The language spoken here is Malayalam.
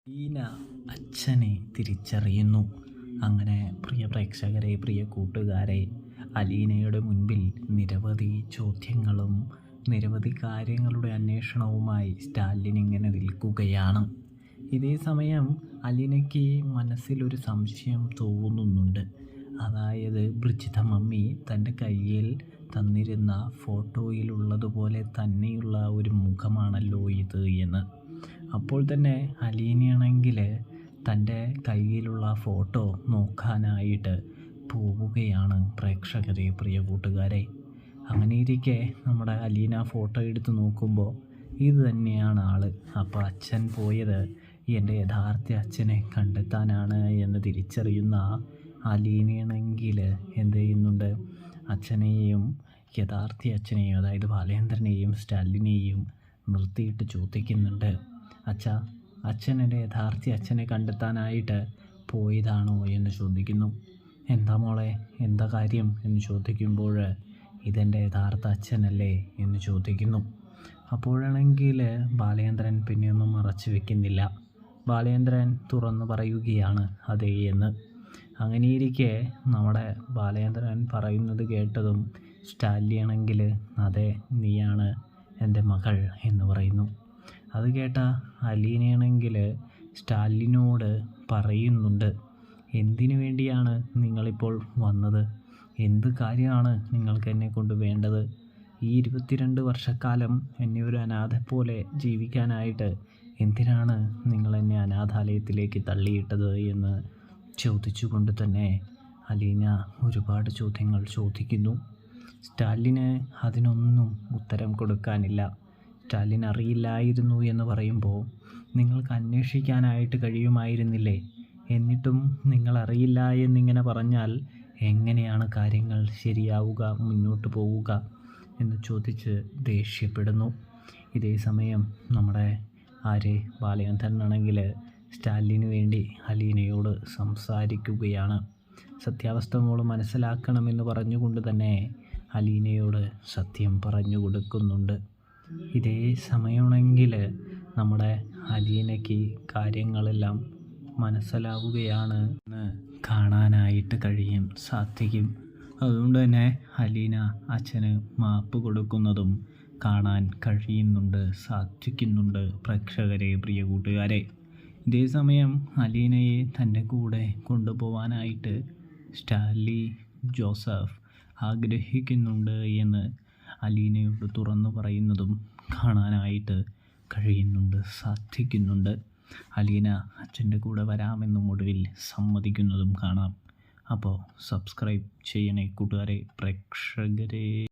ഈന അച്ഛനെ തിരിച്ചറിയുന്നു. അങ്ങനെ പ്രിയ പ്രേക്ഷകരെ, പ്രിയ കൂട്ടുകാരെ, അലീനയുടെ മുൻപിൽ നിരവധി ചോദ്യങ്ങളും നിരവധി കാര്യങ്ങളുടെ അന്വേഷണവുമായി സ്റ്റാലിൻ ഇങ്ങനെ നിൽക്കുകയാണ്. ഇതേ സമയം അലീനയ്ക്ക് മനസ്സിലൊരു സംശയം തോന്നുന്നുണ്ട്. അതായത് ബ്രിജിത മമ്മി തൻ്റെ കയ്യിൽ തന്നിരുന്ന ഫോട്ടോയിലുള്ളതുപോലെ തന്നെയുള്ള ഒരു മുഖമാണല്ലോ ഇത് എന്ന്. അപ്പോൾ തന്നെ അലീനയാണെങ്കിൽ തൻ്റെ കയ്യിലുള്ള ഫോട്ടോ നോക്കാനായിട്ട് പോവുകയാണ്. പ്രേക്ഷകരെ, പ്രിയ കൂട്ടുകാരെ, അങ്ങനെയിരിക്കെ നമ്മുടെ അലീന ഫോട്ടോ എടുത്ത് നോക്കുമ്പോൾ ഇത് തന്നെയാണ് ആള്. അപ്പോൾ അച്ഛൻ പോയത് എൻ്റെ യഥാർത്ഥ അച്ഛനെ കണ്ടെത്താനാണ് എന്ന് തിരിച്ചറിയുന്ന അലീനയാണെങ്കിൽ എന്ത് ചെയ്യുന്നുണ്ട്, അച്ഛനെയും യഥാർത്ഥ അച്ഛനെയും, അതായത് ബാലേന്ദ്രനെയും സ്റ്റാലിനെയും നിർത്തിയിട്ട് ചോദിക്കുന്നുണ്ട്, അച്ഛൻ എൻ്റെ യഥാർത്ഥ അച്ഛനെ കണ്ടെത്താനായിട്ട് പോയതാണോ എന്ന് ചോദിക്കുന്നു. എന്താ മോളെ, എന്താ കാര്യം എന്ന് ചോദിക്കുമ്പോൾ ഇതെൻ്റെ യഥാർത്ഥ അച്ഛനല്ലേ എന്ന് ചോദിക്കുന്നു. അപ്പോഴാണെങ്കിൽ ബാലേന്ദ്രൻ പിന്നെയൊന്നും മറച്ചു വെക്കുന്നില്ല. ബാലേന്ദ്രൻ തുറന്നു പറയുകയാണ് അതേ എന്ന്. അങ്ങനെയിരിക്കെ നമ്മുടെ ബാലേന്ദ്രൻ പറയുന്നത് കേട്ടതും സ്റ്റാലിനാണെങ്കിൽ അതെ, നീയാണ് എൻ്റെ മകൾ എന്ന് പറയുന്നു. അത് കേട്ട അലീനയാണെങ്കിൽ സ്റ്റാലിനോട് പറയുന്നുണ്ട്, എന്തിനു വേണ്ടിയാണ് നിങ്ങളിപ്പോൾ വന്നത്? എന്ത് കാര്യമാണ് നിങ്ങൾക്ക് എന്നെ കൊണ്ട് വേണ്ടത്? ഈ 22 വർഷക്കാലം എന്നെ ഒരു അനാഥ പോലെ ജീവിക്കാനായിട്ട് എന്തിനാണ് നിങ്ങൾ എന്നെ അനാഥാലയത്തിലേക്ക് തള്ളിയിട്ടത് എന്ന് ചോദിച്ചുകൊണ്ട് തന്നെ അലീന ഒരുപാട് ചോദ്യങ്ങൾ ചോദിക്കുന്നു. സ്റ്റാലിന് അതിനൊന്നും ഉത്തരം കൊടുക്കാനില്ല. സ്റ്റാലിൻ അറിയില്ലായിരുന്നു എന്ന് പറയുമ്പോൾ നിങ്ങൾക്ക് അന്വേഷിക്കാനായിട്ട് കഴിയുമായിരുന്നില്ലേ? എന്നിട്ടും നിങ്ങൾ അറിയില്ല എന്നിങ്ങനെ പറഞ്ഞാൽ എങ്ങനെയാണ് കാര്യങ്ങൾ ശരിയാവുക, മുന്നോട്ട് പോവുക എന്ന് ചോദിച്ച് ദേഷ്യപ്പെടുന്നു. ഇതേ സമയം നമ്മുടെ ബാലേന്ദ്രനാണെങ്കിൽ സ്റ്റാലിന് വേണ്ടി അലീനയോട് സംസാരിക്കുകയാണ്. സത്യാവസ്ഥ മോള് മനസ്സിലാക്കണമെന്ന് പറഞ്ഞുകൊണ്ട് തന്നെ അലീനയോട് സത്യം പറഞ്ഞു കൊടുക്കുന്നുണ്ട്. ഇതേ സമയമാണെങ്കിൽ നമ്മുടെ അലീനയ്ക്ക് കാര്യങ്ങളെല്ലാം മനസ്സിലാവുകയാണ് എന്ന് കാണാനായിട്ട് സാധിക്കും. അതുകൊണ്ട് തന്നെ അലീന അച്ഛന് മാപ്പ് കൊടുക്കുന്നതും കാണാൻ സാധിക്കുന്നുണ്ട്. പ്രേക്ഷകരെ, പ്രിയ കൂട്ടുകാരെ, ഇതേ സമയം അലീനയെ തൻ്റെ കൂടെ കൊണ്ടുപോകാനായിട്ട് സ്റ്റാൻലി ജോസഫ് ആഗ്രഹിക്കുന്നുണ്ട് എന്ന് അലീനയോട് തുറന്നു പറയുന്നതും കാണാനായിട്ട് സാധിക്കുന്നുണ്ട്. അലീന അച്ഛൻ്റെ കൂടെ വരാമെന്നും ഒടുവിൽ സമ്മതിക്കുന്നതും കാണാം. അപ്പോൾ സബ്സ്ക്രൈബ് ചെയ്യണേ കൂട്ടുകാരെ, പ്രേക്ഷകരെ.